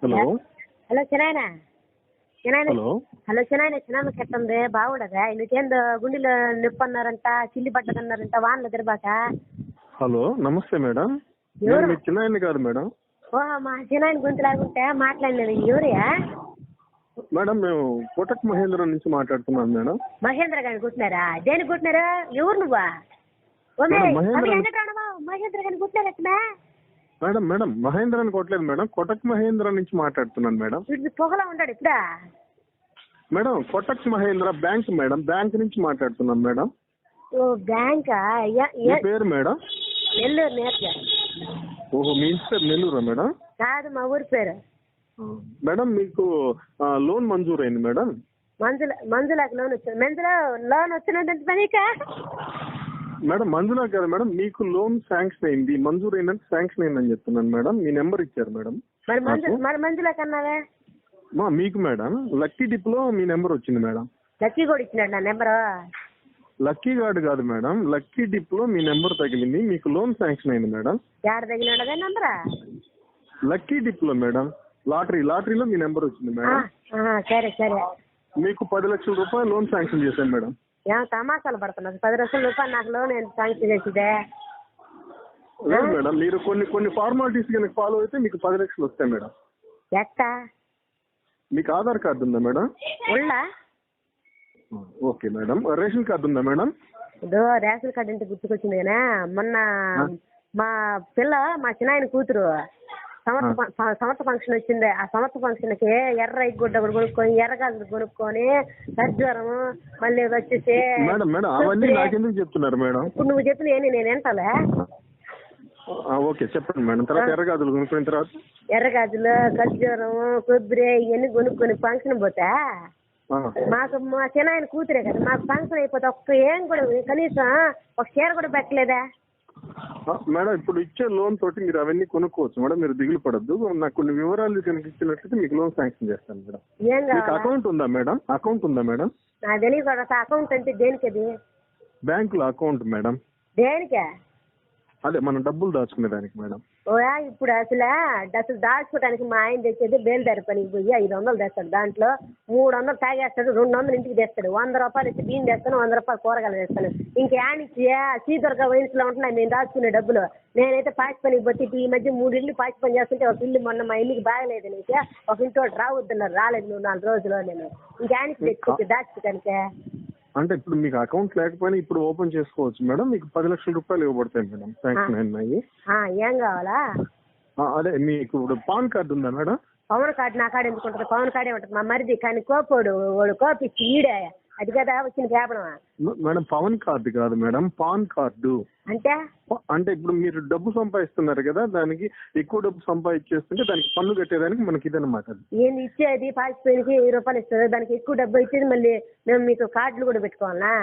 Hello hello చిన్నాయన చిన్నాయన hello hello చిన్నాయన చిన్న కెట్టుంది బాగుండదా నీకేందో గుండెలో నొప్పి అన్నారంట చిల్లి పడ్డదన్నారంట వానలు తిరబాక. హలో నమస్తే మేడం. ఎవరు? మీ చిన్నాయన్ని కాదు మేడం. ఓ మా చిన్నాయన గొంతు లాగుంటే మాట్లాడినది ఎవరియా? మేడం మేము కోటక్ మహేంద్ర నుంచి మాట్లాడుతున్నాం మేడం. మహేంద్ర గారిని కుట్టినారా? దేనికి కుట్టినారు? ఎవరు నువ్వా? మేడం, మహేంద్ర మహేంద్ర గారిని కుట్టినారట్నా? మేడం మేడం మహేంద్ర అని కొట్టలేదు మేడం, కోటక్ మహేంద్ర నుంచి మాట్లాడుతున్నాను మేడం. వీడు పొగలా ఉంటాడు ఇప్పుడా? Madam Kotak Mahindra bank madam, bank నుంచి మాట్లాడుతున్నాను మేడం. ఓ బ్యాంకా? మీ పేరు మేడం? నెల్లూరు నేర్గా. ఓహో మీ ఇంటి పేరు నెల్లూరా మేడం? కాదు మా ఊరి పేరు. మేడం మీకు లోన్ మంజూరైంది మేడం. మంజులాకి లోన్ వచ్చింది. లోన్ వచ్చినట్టు పనికా? మేడం మంజులా కాదు మేడం, మీకు లోన్ శాంక్షన్ అయింది, మంజూరు అయిందంటే శాంక్షన్ అయిందని చెప్తున్నాను మేడం. మీ నెంబర్ ఇచ్చారు మేడం. మరి మంజులా కన్నావే మీకు మేడం లక్కీ డిప్ లో మీ నెంబర్ వచ్చింది మేడం. లక్కీ కూడా ఇచ్చినాడు నా నెంబరు. లక్కీ కార్డు కాదు మేడం, లక్కీ డిప్ లో మీ నెంబర్ తగిలింది, మీకు లోన్ శాంక్షన్ అయింది మేడం. ఏడ తగిలినాడు నెంబరా? లక్కీ డిప్ లో మేడం, లాటరీలో మీ నెంబర్ వచ్చింది మేడం. సరే సరే. మీకు 10 లక్షల రూపాయలు లోన్ శాంక్షన్ చేశాను మేడం. ఏమో తమాషాలు పడుతున్నారు. 10 లక్షల రూపాయలు నాకు లోన్ శాంక్షన్ చేసిదే? లేదు మేడం, మీరు కొన్ని ఫార్మాలిటీస్ కనుక ఫాలో అయితే మీకు 10 లక్షలు వస్తాయి మేడం. ఎట్టా? మీకు ఆధార్ కార్డు ఉందా మేడం? ఉళ్ళా? Okay madam. రేషన్ కార్డు ఉందా మేడం? ఇదో రేషన్ కార్డు అంటే గుర్తుకొచ్చింది కానీ మొన్న మా చిన్నాయన కూతురు సమర్థ ఫంక్షన్ వచ్చింది. ఆ సమర్థ ఫంక్షన్ కి ఎర్ర గుడ్డ కొనుక్కొని ఎర్రగాజులు కొనుక్కొని సజ్వరం మళ్ళీ వచ్చేసి మేడం మేడం అవన్నీ నాకెందుకు చెప్తున్నారు మేడం? ఇప్పుడు నువ్వు చెప్పిన నేను వింటాలే. ఓకే చెప్పండి మేడం. తర్వాత ఎర్రగాజులు కొనుక్కున్న తర్వాత ఎర్రగాజులు ఖర్జూరం కొబ్బరి ఇవన్నీ కొనుక్కొని ఫంక్షన్ పోతా మాకు మా చిన్నాయన కూతురే కదా, మాకు ఫంక్షన్ అయిపోతే ఏం కూడా కనీసం ఒక చీర కూడా పెట్టలేదా? మేడం ఇప్పుడు ఇచ్చే లోన్ తోటి మీరు అవన్నీ కొనుక్కోవచ్చు మేడం, మీరు దిగులు పడద్దు. నాకు కొన్ని వివరాలు కనుక ఇచ్చినట్లయితే మీకు లోన్ శాంక్షన్ చేస్తాను మేడం. ఏం మీకు అకౌంట్ ఉందా మేడం? అకౌంట్ ఉందా మేడం? నాకు తెలియదు. అకౌంట్ అంటే దేనికి? అది బ్యాంకులో అకౌంట్ మేడం. దేనికే? అదే మనం డబ్బులు దాచుకునే దానికి మేడం. ఓయా ఇప్పుడు అసలు దాచుకోవడానికి మా ఆయన తెచ్చేది బేల్దారి పనికి పోయి 500 తెస్తాడు. దాంట్లో 300 తాగేస్తాడు, 200 ఇంటికి తెస్తాడు. 100 రూపాయలు ఇచ్చి బియ్యం తెస్తాను, 100 రూపాయలు కూరగాయలు తెస్తాను. ఇంకేనిచ్చి శ్రీదుర్గ వయసులో ఉంటున్నాయి మేము దాచుకునే డబ్బులు. నేనైతే పాచి పనికి పోతే ఈ మధ్య 3 ఇళ్ళు పాచి పని చేస్తుంటే ఒక ఇల్లు మొన్న మా ఇల్లుకి బాగలేదు నీకు, ఒక ఇంటి రావద్దున్నారు, రాలేదు నువ్వు 4 రోజులు. నేను ఇంకేనికి తెచ్చి దాచుకోవడానికే. అంటే ఇప్పుడు మీకు అకౌంట్ లేకపోయినా ఇప్పుడు ఓపెన్ చేసుకోవచ్చు మేడం. మీకు 10 లక్షల రూపాయలు ఇవ్వబడతాయి మేడం శాంక్షన్ అయినాయి. ఏం కావాలా? అదే మీకు ఇప్పుడు పాన్ కార్డు ఉందా మేడం? పవన్ కార్డు నా కార్డు ఎందుకు ఉంటుంది? పవన్ కార్డే ఉంటుంది మా మరిది. కానీ కోపోడు వాడు కోపిచ్చి ఈడే అది కదా వచ్చిన కేపడం. మేడం పవన్ కార్డు కాదు మేడం, పాన్ కార్డు. అంటే ఇప్పుడు మీరు డబ్బు సంపాదిస్తున్నారు కదా, దానికి ఎక్కువ డబ్బు సంపాదించేస్తుంటే దానికి పన్ను కట్టేదానికి మనకి ఇదన్నమాట. ఏంది ఇచ్చేది? పాచిపోయినకి 1000 రూపాయలు ఇస్తారు, దానికి ఎక్కువ డబ్బు ఇచ్చేది మళ్ళీ మేము మీకు కార్డులు కూడా పెట్టుకోవాలా?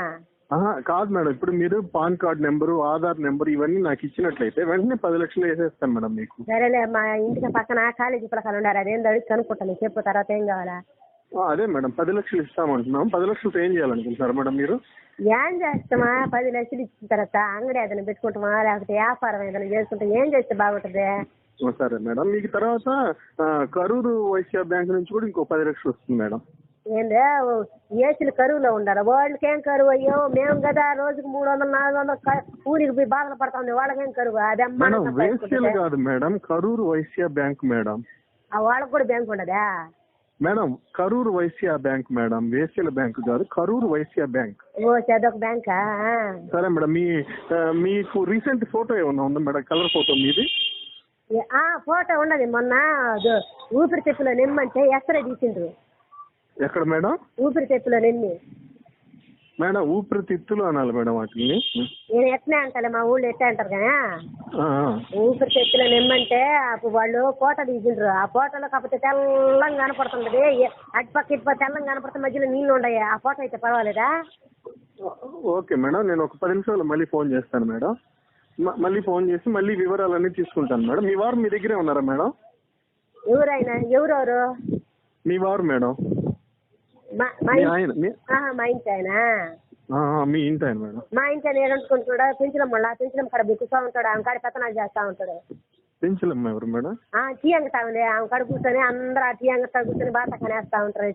కాదు మేడం, ఇప్పుడు మీరు pan card number, Aadhaar number ఇవన్నీ నాకు ఇచ్చినట్లయితే వెంటనే 10 లక్షలు వేసేస్తాను మేడం మీకు. సరేలే, మా ఇంటికి పక్కన కాలేజీ పిల్లకాయలు ఉన్నారు, అదేందో అడిగి కనుక్కుంటాను. చెప్పు తర్వాత ఏం కావాలా? అదే మేడం 10 లక్షలు ఇస్తామంటున్నాం. 10 లక్షలతో ఏం చేయాలనుకుంటున్నారు మేడం మీరు? ఏం చేస్తామా? 10 లక్షలు ఇచ్చిన తర్వాత అంగడి ఏదైనా పెట్టుకుంటామా, లేకపోతే వ్యాపారం ఏదైనా చేసుకుంటా ఏం చేస్తే బాగుంటుంది? సరే మేడం, మీకు తర్వాత కరూరు వైశ్య బ్యాంక్ నుంచి కూడా ఇంకో 10 లక్షలు వస్తుంది మేడం. ఏందే ఏసీలు కరువులో ఉండాలి, వాళ్ళకేం కరువు? అయ్యో మేము కదా రోజుకి 300-400 ఊరికి పోయి బాధలు పడతా ఉంది, వాళ్ళకేం కరువు? అదే వేశ్యలు కాదు madam, Karur Vysya bank madam. వాళ్ళకి కూడా బ్యాంక్ ఉండదా madam? Karur Vysya bank madam, వేశ్యల బ్యాంక్ కాదు, కరూరు వైశ్య బ్యాంక్. ఓ చదొక బ్యాంకా? సరే మేడం, మీకు రీసెంట్ ఫోటో ఏమన్నా ఉందా మేడం? కలర్ ఫోటో మీది? ఫోటో ఉన్నది. మొన్న ఊపిరితిత్తులో నిమ్మంటే ఎక్స్రే తీసిండ్రు. ఎక్కడ మేడం? ఊపిరితిత్తులో నిమ్మి. మేడం ఊపిరితిత్తులు అనాలి మేడం వాటిని. నేను ఎట్నే అంటాలే, మా ఊళ్ళో ఎట్లా అంటారు కదా. ఊపిరితిత్తులో నిమ్మంటే వాళ్ళు ఫోటో తీసిండ్రు. ఆ ఫోటోలో కాకపోతే తెల్లంగా కనపడుతుంది, అటుపక్క ఇటుపక్క తెల్లంగా కనపడుతుంది, మధ్యలో నీళ్లు ఉన్నాయి. ఆ ఫోటో అయితే పర్వాలేదా? ఓకే మేడం, నేను ఒక 10 నిమిషాలు మళ్ళీ ఫోన్ చేస్తాను మేడం. మళ్ళీ ఫోన్ చేసి మళ్ళీ వివరాలన్నీ తీసుకుంటాను మేడం. మీ వారు మీ దగ్గరే ఉన్నారా మేడం? ఎవరైనా? ఎవరెవరు? మీ వారు మేడం. మా ఇంటి ఆయన. మీ ఇంటి ఆయన మేడం. మా ఇంటి ఆయన ఏడుకుంటున్నాడు? పెంచడం కాడ బిక్కుతా ఉంటాడు, ఆమె కాడ పెత్తనాలు చేస్తా ఉంటాడు. పెంచలమ్మ ఎవరు మేడం? టీ అంగతా ఉంది, ఆమె కడు కూర్చొని అందరూ ఆ టీ అంగతా కూర్చొని బాగా కనేస్తా ఉంటారు,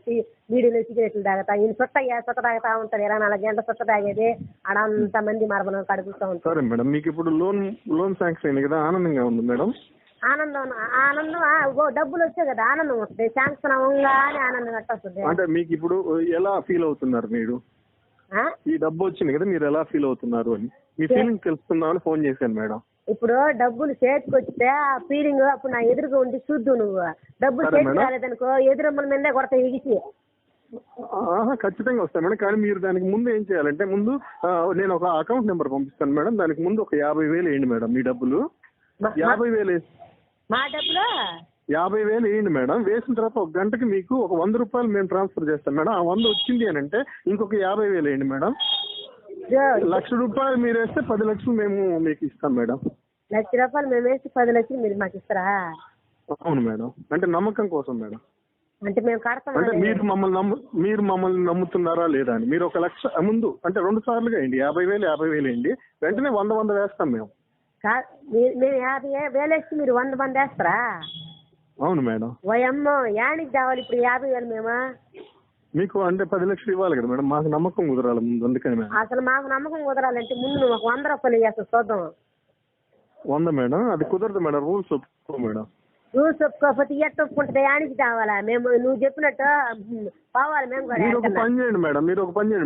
బీడీలు సిగరెట్లు తాగుతా, ఈయన చుట్ట తాగుతా ఉంటారు, 24 గంటల చుట్ట తాగేది ఆడ అంతమంది మరమలు కడు కూర్చో ఉంటారు. సరే మేడం, మీకు ఇప్పుడు లోన్ శాంక్షన్ అయింది కదా, ఆనందంగా ఉంది మేడం? ఆనందం డబ్బులు వచ్చాయి కదా ఆనందం వస్తుంది, శాంక్షన్ అవ్వగానే ఆనందం ఎట్ట వస్తుంది. అంటే మీకు ఇప్పుడు ఎలా ఫీల్ అవుతున్నారు మీరు? ఈ డబ్బు వచ్చింది కదా, మీరు ఎలా ఫీల్ అవుతున్నారు అని మీ ఫీలింగ్ తెలుసుకుందామని ఫోన్ చేశాను మేడం. ఇప్పుడు డబ్బులు చేతికి వస్తే ఆ ఫీలింగ్ అప్పుడు నా ఎదురుగా ఉండి చూద్దు, నువ్వు డబ్బులు చేతికి రాలేదనుకో ఎదురమ్మల మీదే కొడతా ఎగిసి. ఖచ్చితంగా వస్తాను మేడం, కానీ మీరు దానికి ముందు ఏం చేయాలంటే, ముందు నేను ఒక అకౌంట్ నెంబర్ పంపిస్తాను మేడం, దానికి ముందు ఒక 50,000 వేయండి మేడం. మీ డబ్బులు 50,000 మా డబ్బులు 50,000 వేయండి మేడం. వేసిన తర్వాత ఒక గంటకి మీకు ఒక 100 రూపాయలు మేము ట్రాన్స్ఫర్ చేస్తాం మేడం. ఆ 100 వచ్చింది అని అంటే ఇంకొక 50,000 వేయండి మేడం. 1,00,000 రూపాయలు మీరు వేస్తే 10 లక్షలు మేము మీకు ఇస్తాం మేడం. 1,00,000 రూపాయలు మేము వేస్తే 10 లక్షలు మీరు మాకు ఇస్తారా? అవును మేడం, అంటే నమ్మకం కోసం మేడం. అంటే మేము కడతాం అంటే మీరు మమ్మల్ని నమ్ముతున్నారా లేదా అని. మీరు 1,00,000 ముందు అంటే 2 సార్లుగా వేయండి, 50,000 వేయండి, వెంటనే 100 వేస్తాం మేము. మేము 50,000 వేస్తే మీరు 100 మంది వేస్తారా? అవును మేడం. ఓయమ్మో యానికి కావాలి ఇప్పుడు 50,000 మేము? మీకు అంటే 10 లక్షలు ఇవ్వాలి కదా మేడం, మాకు నమ్మకం కుదరాలి ముందు, అందుకని మేడం. అసలు మాకు నమ్మకం కుదరాలంటే ముందు నువ్వు ఒక 100 రూపాయలు ఇవ్వాలి చూద్దాం. 100 మేడం? అది కుదరదు మేడం, రూల్స్ ఒప్పుకో మేడం. రూల్స్ ఒప్పుకోకపోతే ఎట్ట ఒప్పుకుంటుంది? యానికి కావాలా? మేము నువ్వు చెప్పినట్టు పోవాలి మేము కూడా. మీరు ఒక పని చేయండి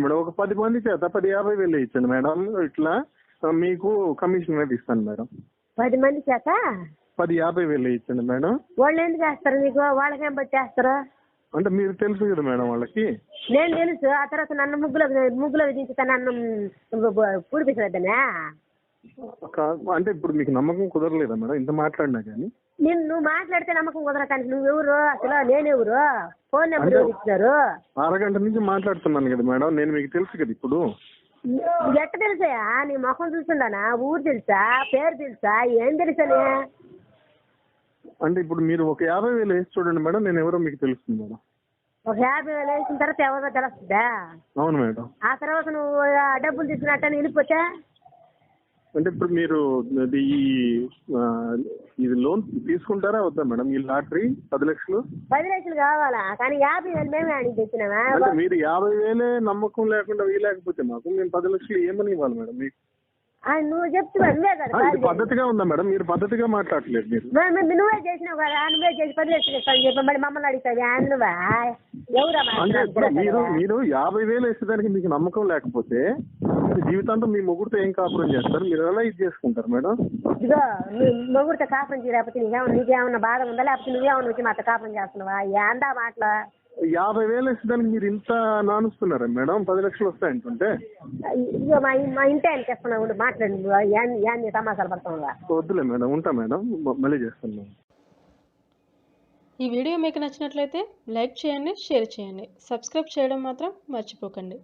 మేడం, ఒక 10 మంది చేత 50,000 ఇచ్చండి మేడం, ఇట్లా మీకు కమిషన్ అనేది ఇస్తాను మేడం. 10 మంది చేత 50,000 ఇచ్చండి మేడం. వాళ్ళు ఎందుకు వేస్తారు మీకు? వాళ్ళకేం బట్టి వేస్తారు? అంటే మీరు తెలుసు కదా మేడం వాళ్ళకి. నేను తెలుసు. ఆ తర్వాత నన్ను ముగ్గులో విధించుతా, నన్ను పూడిపించలేదనే. అంటే ఇప్పుడు మీకు నమ్మకం కుదరలేదా మేడం ఇంత మాట్లాడినా కానీ? నువ్వు మాట్లాడితే నమ్మకం కుదరటానికి నువ్వెవరు అసలు? నేనెవరు? ఫోన్ నెంబర్ ఎవరు ఇచ్చినారు? అరగంట నుంచి మాట్లాడుతున్నాను కదా మేడం, నేను మీకు తెలుసు కదా ఇప్పుడు. ఎట్ట తెలుసాయా? నీ ముఖం చూస్తుండానా? ఊరు తెలుసా? పేరు తెలుసా? ఏం తెలుసని? అంటే ఇప్పుడు మీరు ఒక 50,000 వేసి చూడండి మేడం, నేను ఎవరో మీకు తెలుస్తుంది మేడం. ఒక 50,000 వేసిన తర్వాత ఎవరో తెలుస్తుందా? అవును మేడం. ఆ తర్వాత నువ్వు డబ్బులు తీసుకున్నట్టు వెళ్ళిపోతే అంటే ఇప్పుడు మీరు ఇది లోన్ తీసుకుంటారా వద్దా మేడం? ఈ లాటరీ 10 లక్షలు 10 లక్షలు కావాలా? కానీ 50,000 మేమే అడిగి తెచ్చినావా? అంటే మీరు 50,000 నమ్మకం లేకుండా వీలేకపోతే మాకు మేము 10 లక్షలు ఏమని ఇవ్వాలి మేడం మీకు? నువ్వు చెప్తున్నా కదా. పద్ధతిగా ఉందా మేడం? మీరు పద్ధతిగా మాట్లాడలేదు. మీరు నువ్వే చేసినావు కదా, నువ్వే చేసి 10 లక్షలు ఇస్తాను చెప్పి మరి మమ్మల్ని అడుగుతావా? నువ్వా ఎవరా? అంటే మీరు 50,000 వేసేదానికి మీకు నమ్మకం లేకపోతే జీవితాంతం మీ మొగుడితో ఏం కాపురం చేస్తారు? మీరు ఎలా ఇది చేసుకుంటారు మేడం? ఇదిగో నీ మొగుడితో కాపురం చేయలేకపోతే నీకేమన్నా బాధ ఉందా? లేకపోతే నువ్వేమన్నా వచ్చి మాతో కాపురం చేస్తున్నావా? ఏందా మాటలు? 50,000 వేసేదానికి మీరు ఇంత నానుస్తున్నారా మేడం? 10 లక్షలు వస్తాయంటుంటే ఇదిగో మా ఇంటి ఆయనకి ఇస్తున్నావు, మాట్లాడి సమాచారం పడతావుగా. వద్దులే మేడం, ఉంటా మేడం, మళ్ళీ చేస్తాను. ఈ వీడియో మీకు నచ్చినట్లయితే లైక్ చేయండి, షేర్ చేయండి, సబ్స్క్రైబ్ చేయడం మాత్రం మర్చిపోకండి.